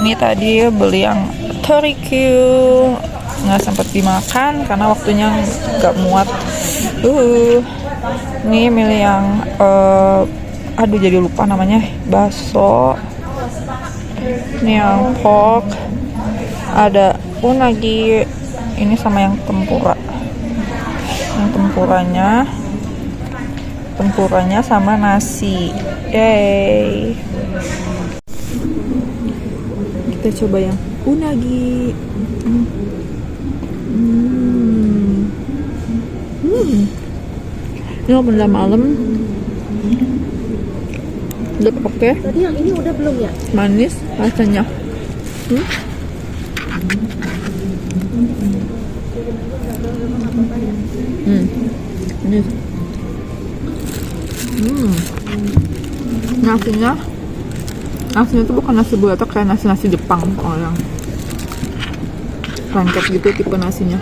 ini tadi beli yang toriku, nggak sempat dimakan karena waktunya nggak muat. Ini milih yang aduh jadi lupa namanya, bakso. Ini yang pork, ada unagi ini sama yang tempura. Yang tempuranya sama nasi. Yay. Kita coba yang unagi. Ini udah malam. Udah oke. Tadi yang ini udah belum ya? Manis rasanya. Ini. Nasinya tuh bukan nasi bulat, kayak nasi Jepang, yang lengket gitu tipe nasinya.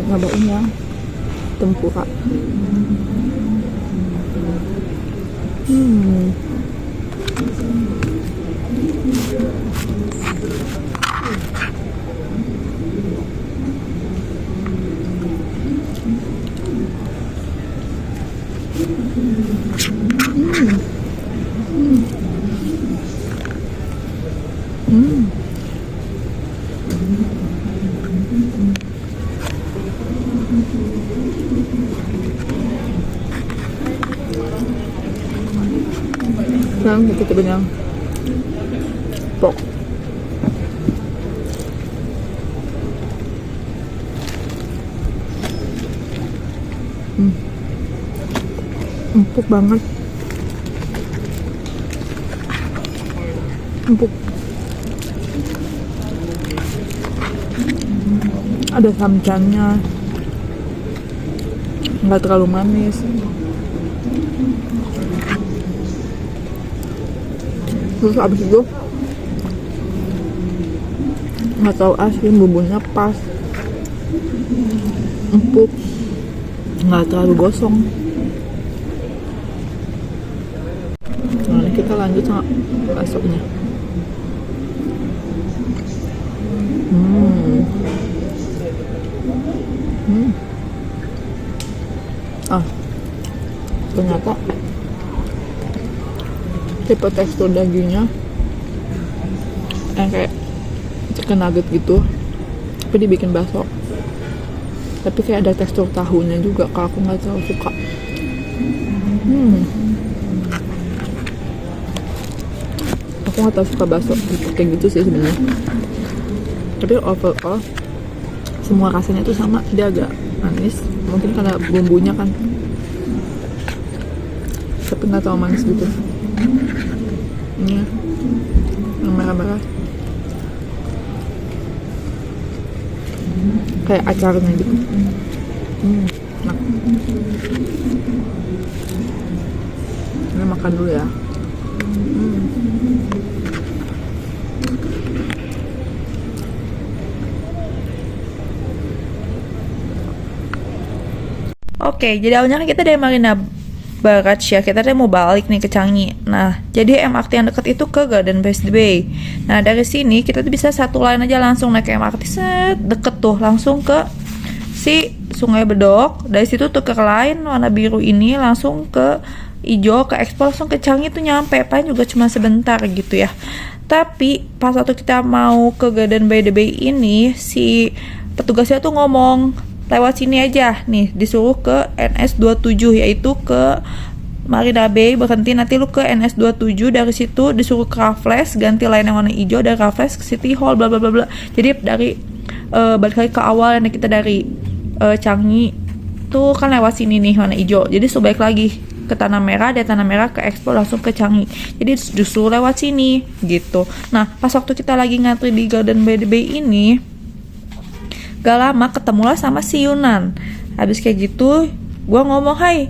Nyobain yang tempura. Sekarang kita coba yang pork. Empuk banget. Empuk. Ada samcannya. Nggak terlalu manis. Terus abis itu nggak tahu asin, bumbunya pas, empuk, nggak terlalu gosong. Nah, kita lanjut sama baksonya. Ternyata tipe tekstur dagingnya yang kayak chicken nugget gitu, tapi dibikin bakso. Tapi kayak ada tekstur tahunya juga, kalau aku nggak terlalu suka. Aku nggak terlalu suka bakso kayak gitu sih sebenarnya. Tapi overall semua rasanya tuh sama, dia agak manis. Mungkin karena bumbunya kan, tapi nggak terlalu manis gitu. Ini yang merah-merah kayak acaranya gitu. Nah, ini makan dulu ya. Oke, jadi awalnya kan kita dari Marina Barat ya, kita mau balik nih ke Changi. Nah, jadi MRT yang deket itu ke Garden Bay. Nah, dari sini kita tuh bisa satu line aja langsung naik ke MRT, set deket tuh langsung ke si Sungai Bedok. Dari situ tuh ke line warna biru ini langsung ke hijau, ke Expo, langsung ke Changi tuh nyampe. Paling juga cuma sebentar gitu ya. Tapi pas waktu kita mau ke Garden by the Bay ini, si petugasnya tuh ngomong lewat sini aja nih, disuruh ke NS27, yaitu ke Marina Bay, berhenti nanti lu ke NS27, dari situ disuruh ke Raffles, ganti line yang warna hijau, dari Raffles ke City Hall, bla bla bla bla. Jadi dari balik lagi ke awal, yang kita dari Changi tuh kan lewat sini nih warna hijau, jadi suruh balik lagi ke Tanah Merah, dari Tanah Merah ke Expo langsung ke Changi, jadi justru lewat sini gitu. Nah, pas waktu kita lagi ngantri di Garden by the Bay ini, gak lama ketemulah sama si Yunan. Habis kayak gitu Gue ngomong hai,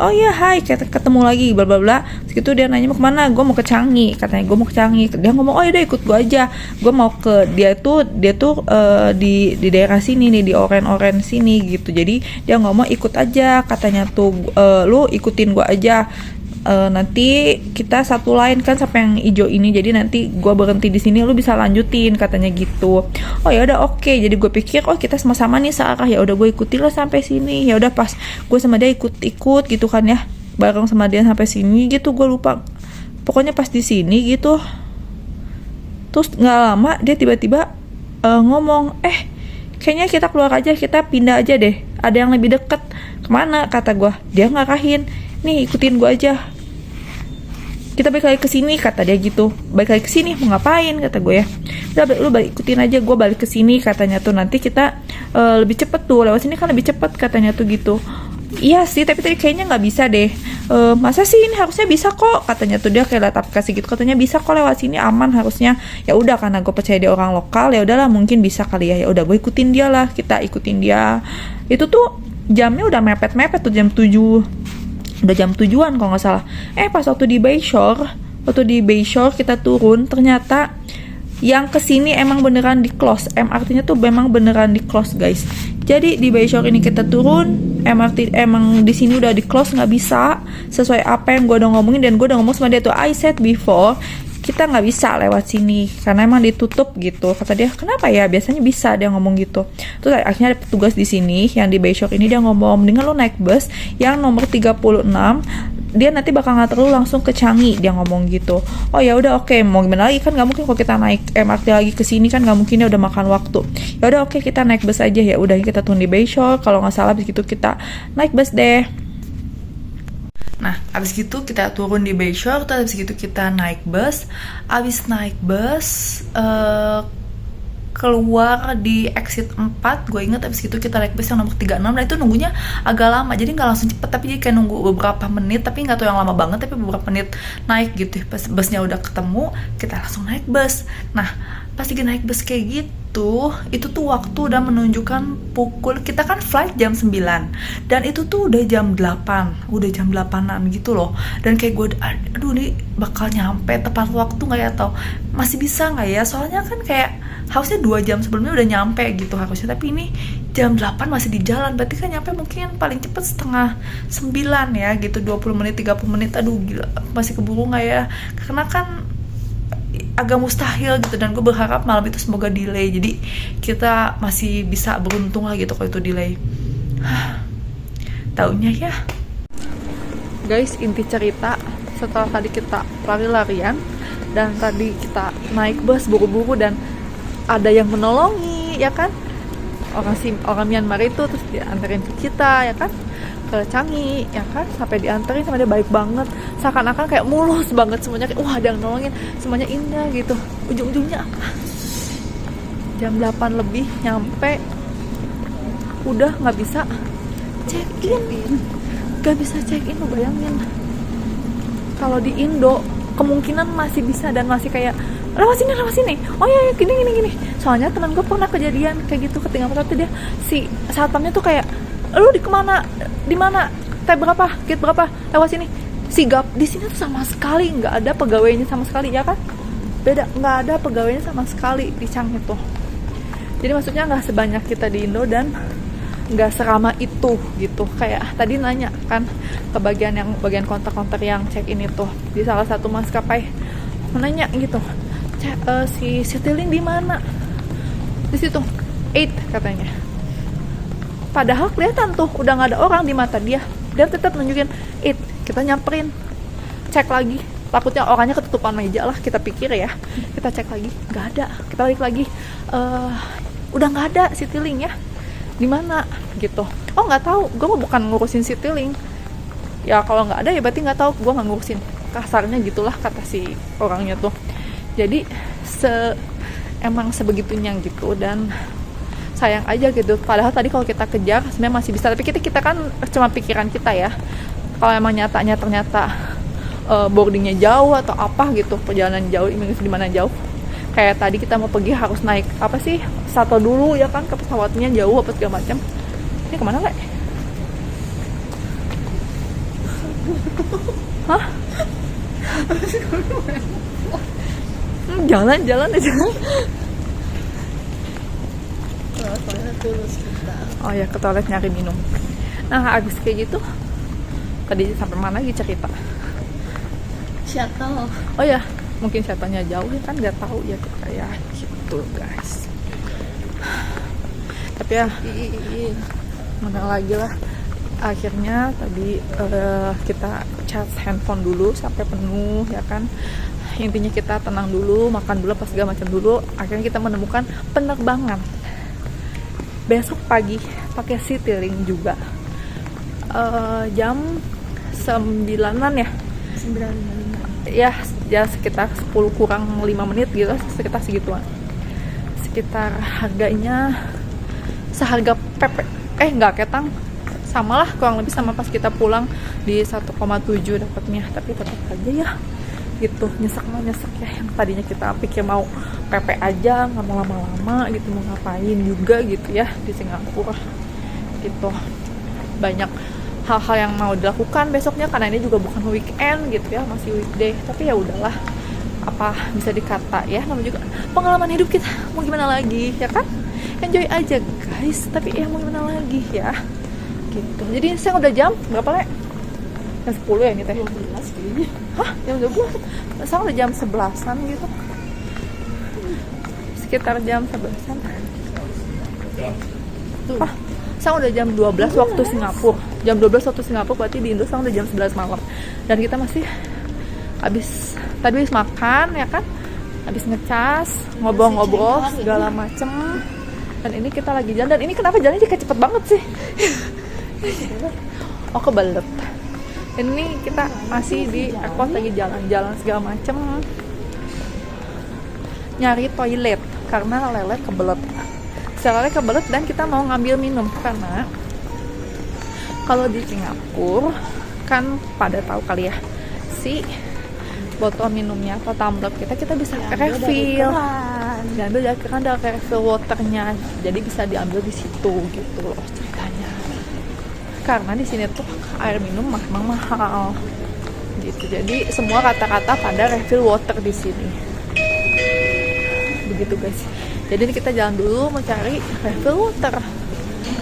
oh iya hai, ketemu lagi bla bla bla. Segitu dia nanya mau kemana, gue mau ke Changi, katanya gue mau ke Changi. Dia ngomong oh yaudah ikut gue aja, gue mau ke dia tuh di daerah sini nih, di oren sini gitu. Jadi dia ngomong ikut aja, katanya tuh lu ikutin gue aja. Nanti kita satu line kan sampai yang hijau ini, jadi nanti gue berhenti di sini, lu bisa lanjutin, katanya gitu. Oh ya udah oke. Jadi gue pikir oh kita sama-sama nih searah, ya udah gue ikutin lah sampai sini. Ya udah pas gue sama dia ikut gitu kan ya, bareng sama dia sampai sini gitu. Gue lupa pokoknya pas di sini gitu. Terus nggak lama dia tiba-tiba ngomong kayaknya kita keluar aja, kita pindah aja deh, ada yang lebih deket. Kemana, kata gue. Dia ngarahin, nih ikutin gue aja, kita balik lagi ke sini, kata dia gitu. Balik lagi ke sini mau ngapain, kata gue ya. Udah lu balik ikutin aja, gue balik ke sini, katanya tuh nanti kita lebih cepet tuh lewat sini kan lebih cepet, katanya tuh gitu. Iya sih, tapi tadi kayaknya nggak bisa deh. Masa sih, ini harusnya bisa kok, katanya tuh. Dia kayak latap kasih gitu, katanya bisa kok lewat sini, aman harusnya. Ya udah, karena gue percaya dia orang lokal, ya udahlah mungkin bisa kali ya. Ya udah gue ikutin dia lah, kita ikutin dia. Itu tuh jamnya udah mepet tuh, jam 7, udah jam 7-an kalau nggak salah. Pas waktu di Bayshore kita turun, ternyata yang kesini emang beneran di close. MRT-nya tuh memang beneran di close guys. Jadi di Bayshore ini kita turun, MRT emang di sini udah di close, nggak bisa sesuai apa yang gue udah ngomongin. Dan gue udah ngomong sama dia tuh, I said before kita nggak bisa lewat sini karena emang ditutup gitu, kata dia. Kenapa ya, biasanya bisa, dia ngomong gitu. Terus akhirnya ada petugas di sini yang di Bayshore ini, dia ngomong mendingan lo naik bus yang nomor 36, dia nanti bakal nganter lu langsung ke Changi, dia ngomong gitu. Oh ya udah oke. Mau gimana lagi, kan nggak mungkin kalau kita naik MRT lagi ke sini, kan nggak mungkin, ya udah makan waktu. Ya udah oke, kita naik bus aja. Ya udah kita turun di Bayshore, kalau nggak salah begitu kita naik bus deh. Nah, abis gitu kita turun di Bayshore, terus abis gitu kita naik bus. Abis naik bus, keluar di exit 4, gue inget. Abis itu kita naik bus yang nomor 36. Nah itu nunggunya agak lama, jadi gak langsung cepet, tapi jadi kayak nunggu beberapa menit, tapi gak tahu yang lama banget, tapi beberapa menit naik gitu. Pas busnya udah ketemu, kita langsung naik bus. Nah pas lagi naik bus kayak gitu, itu tuh waktu udah menunjukkan pukul, kita kan flight jam 9, dan itu tuh udah jam 8, udah jam 8-an gitu loh. Dan kayak gue, aduh nih bakal nyampe tepat waktu gak ya, atau masih bisa gak ya, soalnya kan kayak harusnya 2 jam sebelumnya udah nyampe gitu harusnya, tapi ini jam 8 masih di jalan, berarti kan nyampe mungkin paling cepet setengah 9 ya gitu, 20 menit 30 menit. Aduh gila, masih keburu gak ya, karena kan agak mustahil gitu. Dan gue berharap malam itu semoga delay, jadi kita masih bisa beruntung lah gitu kalau itu delay. Taunya ya guys, inti cerita setelah tadi kita lari-larian dan tadi kita naik bus buru-buru dan ada yang menolongi ya kan, orang Myanmar itu, terus dianterin ke kita ya kan, ke Changi ya kan, sampai dianterin sama dia, baik banget, seakan-akan kayak mulus banget semuanya, kayak wah ada yang nolongin, semuanya indah gitu. Ujung-ujungnya jam 8 lebih nyampe, udah nggak bisa check in, lo bayangin. Kalau di Indo kemungkinan masih bisa dan masih kayak lewat sini, oh ya gini. Soalnya teman gue pernah kejadian kayak gitu, ketinggalan, tapi dia si satpamnya tuh kayak, lu di mana, tab berapa, gate berapa, lewat sini. Sigap di sini tuh sama sekali nggak ada pegawainya sama sekali ya kan, beda, nggak ada pegawainya sama sekali di Changi tuh. Jadi maksudnya nggak sebanyak kita di Indo dan nggak serama itu gitu. Kayak tadi nanya kan ke bagian kontak yang check in itu di salah satu maskapai, nanya gitu, si Citylink di mana, di situ 8 katanya. Padahal kelihatan tuh udah nggak ada orang di mata dia tetap nunjukin 8. Kita nyamperin, cek lagi, takutnya orangnya ketutupan meja lah kita pikir ya. Kita cek lagi, nggak ada. Kita balik lagi, udah nggak ada Citylink ya, di mana gitu. Oh nggak tahu, gue bukan ngurusin Citylink ya, kalau nggak ada ya berarti nggak tahu, gue nggak ngurusin, kasarnya gitulah kata si orangnya tuh. Jadi emang sebegitunya gitu, dan sayang aja gitu. Padahal tadi kalau kita kejar sebenarnya masih bisa, tapi kita kan cuma pikiran kita ya. Kalau emang nyatanya ternyata boardingnya jauh atau apa gitu, perjalanan jauh, imigrasi di mana jauh, kayak tadi kita mau pergi harus naik apa sih, shuttle dulu ya kan, ke pesawatnya jauh apa segala macam. Ini kemana Le? Hah? Jalan aja. Soalnya tulus kita. Oh ya, ke toilet nyari minum. Nah, abis kayak gitu, tadi sampai mana lagi cerita? Shuttle. Oh ya, mungkin shuttle-nya jauh ya kan, nggak tahu ya kita ya gitu guys. Tapi ya, mana lagi lah. Akhirnya tadi kita charge handphone dulu sampai penuh ya kan. Intinya kita tenang dulu, makan dulu, pas segala macam dulu. Akhirnya kita menemukan penerbangan besok pagi pakai Citylink juga. Jam 9-an ya. 9.55. Ya sekitar 10 kurang 5 menit gitu, sekitar segituan. Sekitar harganya seharga PP. Enggak ketang. Samalah kurang lebih sama pas kita pulang di 1,7 dapatnya, tapi tetap aja ya gitu nyesek ya, yang tadinya kita pikir mau PP aja nggak mau lama-lama gitu, mau ngapain juga gitu ya di Singapura gitu. Banyak hal-hal yang mau dilakukan besoknya karena ini juga bukan weekend gitu ya, masih weekday, tapi ya udahlah, apa bisa dikata ya, namanya juga pengalaman hidup kita, mau gimana lagi ya kan, enjoy aja guys, tapi ya mau gimana lagi ya gitu. Jadi saya udah jam berapa le? Jam 10 ya ini teh? 12 kayaknya. Hah? Jam 12? Saya udah jam 11-an gitu. Sekitar jam 11-an. Ah, saya udah jam 12 waktu Singapura. Jam 12 waktu Singapura berarti di Indo saya udah jam 11 malam. Dan kita masih tadi habis makan ya kan? Habis ngecas, ngobrol-ngobrol segala macem. Dan ini kita lagi jalan, dan ini kenapa jalannya kayak cepet banget sih? Oh, kebelet. Ini kita masih di airport lagi jalan-jalan segala macem, nyari toilet karena Lele kebelet. Lele kebelet dan kita mau ngambil minum karena kalau di Singapura kan pada tahu kali ya, si botol minumnya atau tumbler kita bisa refill, diambil dari keran, dari refill waternya, jadi bisa diambil di situ gitu loh ceritanya. Karena di sini tuh air minum memang mahal gitu, jadi semua kata-kata pada refill water di sini begitu guys. Jadi kita jalan dulu mencari refill water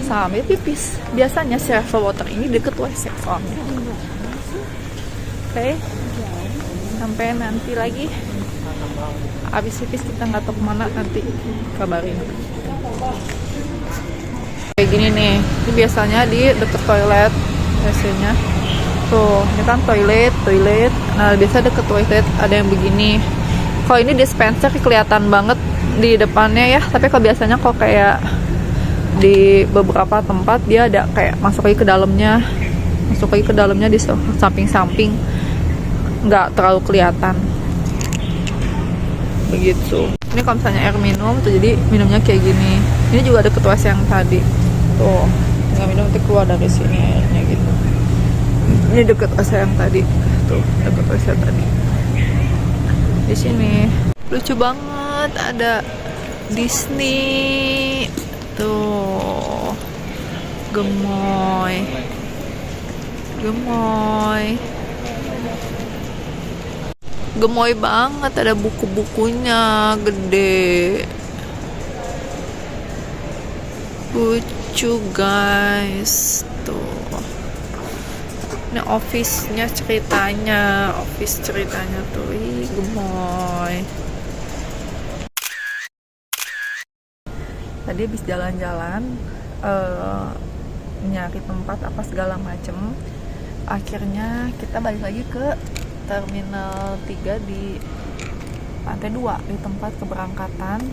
sambil pipis. Biasanya si refill water ini deket WC soalnya. Oke. Sampai nanti lagi habis pipis kita nggak tahu kemana, nanti kabarin. Kayak gini nih, ini biasanya di deket toilet biasanya tuh, ini kan toilet. Nah biasa deket toilet ada yang begini. Kalau ini dispenser kelihatan banget di depannya ya, tapi kalau biasanya kok kayak di beberapa tempat dia ada kayak masuk lagi ke dalamnya di samping-samping, nggak terlalu kelihatan begitu. Ini kalau misalnya air minum tuh, jadi minumnya kayak gini. Ini juga ada ketua yang tadi tuh, tinggal minum nanti keluar dari sini airnya gitu. Ini deket AC yang tadi tuh, deket AC tadi. Di sini lucu banget, ada Disney tuh, gemoy banget, ada buku-bukunya gede, lucu guys tuh. Ini office-nya ceritanya tuh, ih gemoy. Tadi habis jalan-jalan nyari tempat apa segala macem, akhirnya kita balik lagi ke Terminal 3 di lantai 2, di tempat keberangkatan,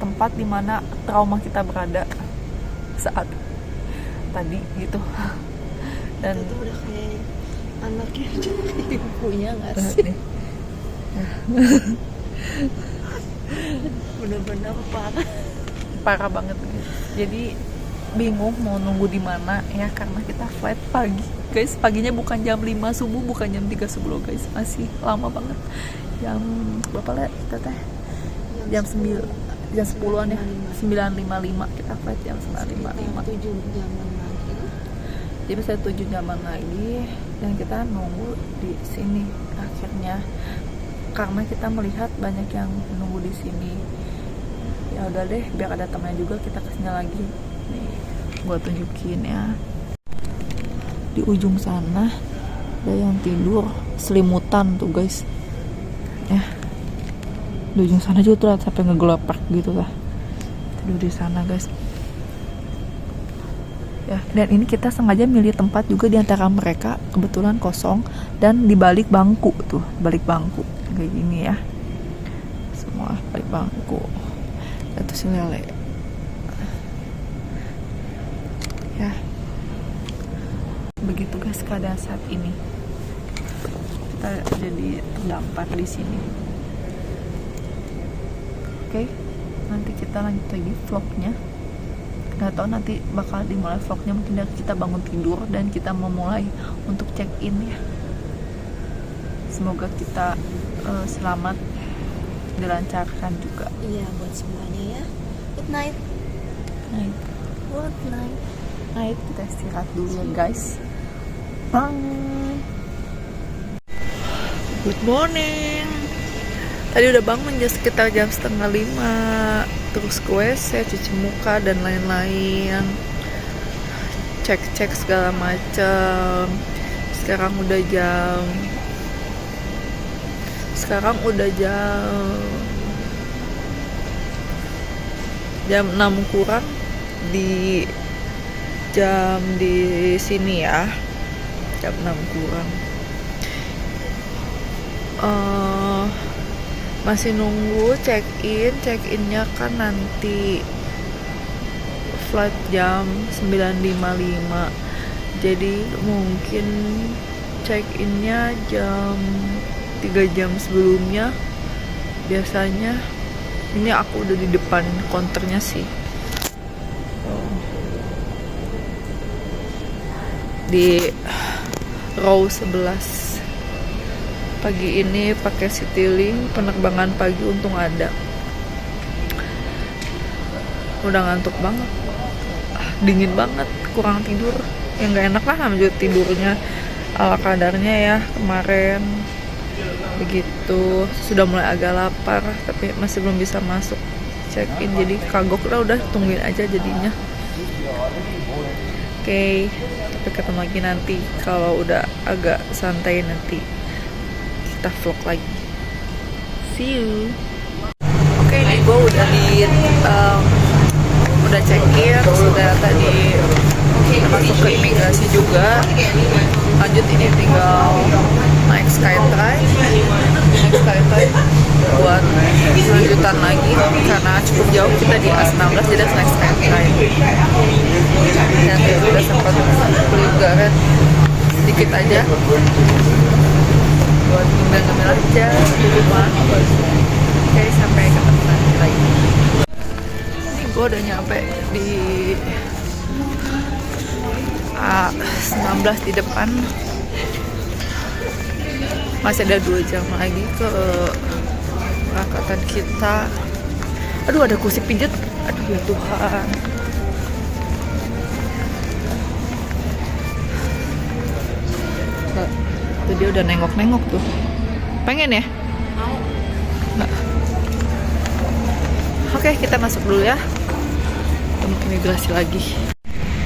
tempat dimana trauma kita berada saat tadi gitu. Dan itu udah kayak anaknya jadi ibunya nggak sih? Bener-bener parah banget gitu. Jadi bingung mau nunggu di mana ya, karena kita flight pagi guys. Paginya bukan jam 5 subuh, bukan jam 3 subuh loh guys, masih lama banget. Jam berapa lah kita teh? Jam 10-an ya, 9.55 kita flight jam 9.55. 7 jaman lagi. Jadi bisa 7 jaman lagi dan kita nunggu di sini akhirnya karena kita melihat banyak yang nunggu di sini. Ya udah deh, biar ada temannya juga, kita kesini lagi. Nih gua tunjukin ya, di ujung sana ada yang tidur selimutan tuh guys ya. Di ujung sana juga tuh sampai ngegelapak gitu lah, tidur di sana guys ya. Dan ini kita sengaja milih tempat juga di antara mereka, kebetulan kosong dan di balik bangku tuh, balik bangku kayak gini ya, semua balik bangku. Itu si lele ya. Begitu guys keadaan saat ini, kita jadi terdampar di sini. Oke, nanti kita lanjut lagi vlognya. Nggak tahu nanti bakal dimulai vlognya mungkin dari kita bangun tidur dan kita memulai untuk check in ya. Semoga kita selamat, dilancarkan juga. Iya, buat semuanya ya. Good night. Night. Good night. Night, kita istirahat dulu ya guys. Bye. Good morning. Tadi udah bangun ya sekitar jam 4:30, terus ke WC, cuci muka dan lain-lain, cek segala macam. Sekarang udah jam 6 kurang di sini ya, jam 6 kurang. Masih nunggu check-innya kan nanti flight jam 9.55, jadi mungkin check-innya jam 3 jam sebelumnya. Biasanya ini aku udah di depan counternya sih, di row 11. Pagi ini pakai Citylink, penerbangan pagi untung ada. Udah ngantuk banget, dingin banget, kurang tidur. Yang nggak enak lah ambil tidurnya ala kadarnya ya kemarin. Begitu, sudah mulai agak lapar tapi masih belum bisa masuk check in, jadi kagok lah, udah tungguin aja jadinya. Oke, sampai ketemu lagi nanti kalau udah agak santai, nanti kita vlog lagi. See you. Oke, nih gue udah check in, sudah tadi masuk ke imigrasi juga. Lanjut ini tinggal naik Skytrain buat lanjutan lagi karena cukup jauh, kita di A19 jadi harus naik Skytrain. Dan udah sempat beli garet sedikit aja buat ngemil aja di rumah. Oke, sampai ketemu nanti lagi. Ini gue udah nyampe di A19 di depan. Masih ada 2 jam lagi ke berangkatan kita. Aduh, ada kursi pijat. Aduh ya Tuhan. Tuh dia udah nengok-nengok tuh. Pengen ya? Mau. Nggak. Oke, kita masuk dulu ya. Kita mau imigrasi lagi.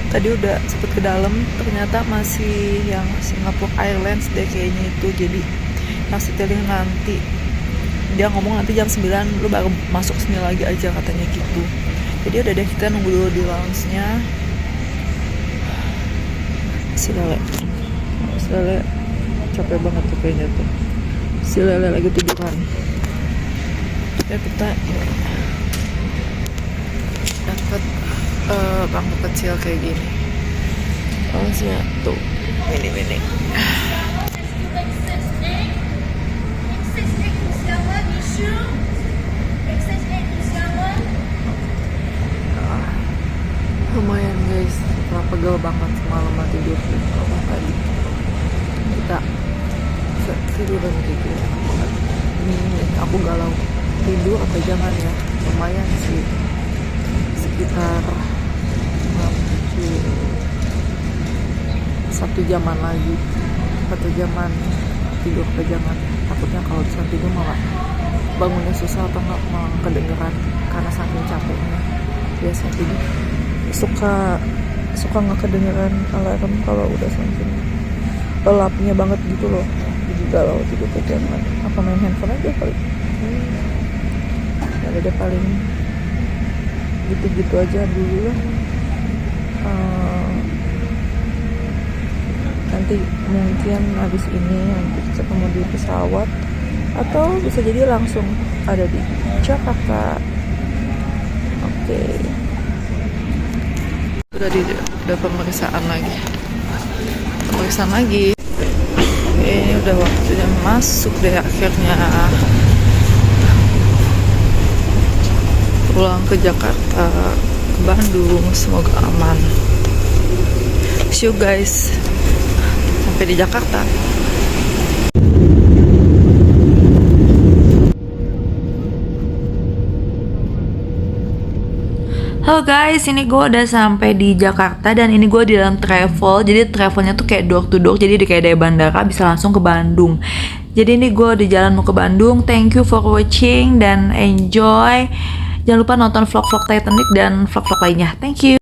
Tadi udah sempet ke dalam, ternyata masih yang Singapore Airlines deh kayaknya itu. Jadi yang Citylink nanti, dia ngomong nanti jam 9 lu baru masuk sini lagi aja katanya gitu. Jadi udah deh, kita nunggu dulu di lounge-nya. Si Lele capek banget tuh kayaknya tuh. Si Lele lagi tiduran. Ya kita dapat bangku kecil kayak gini. Lounge-nya tuh mini. Lumayan guys, setelah pegel banget semalam tidur tadi. Kita tiduran gitu. Ini aku galau tidur apa jangan ya. Lumayan sih, sekitar 1 jaman lagi kejaman tidur kejangan, takutnya kalau bisa tidur malah bangunnya susah atau nggak malah kedengeran karena saking capeknya. Biasanya tidur suka nggak kedengeran alarm kalau udah saking gelapnya banget gitu loh, jadi galau tidur kejangan. Apa main handphone aja kali? Ya udah paling gitu-gitu aja dulu lah. Nanti mungkin habis ini nanti ketemu di pesawat atau bisa jadi langsung ada di Jakarta. Oke. Udah pemeriksaan lagi. Oke, ini udah waktunya masuk deh akhirnya. Pulang ke Jakarta, ke Bandung, semoga aman. See you guys. Sampai di Jakarta. Halo guys, ini gue udah sampai di Jakarta dan ini gue di dalam travel. Jadi travelnya tuh kayak door to door, jadi kayak dari bandara bisa langsung ke Bandung. Jadi ini gue di jalan mau ke Bandung. Thank you for watching dan enjoy. Jangan lupa nonton vlog-vlog Titanic dan vlog-vlog lainnya. Thank you.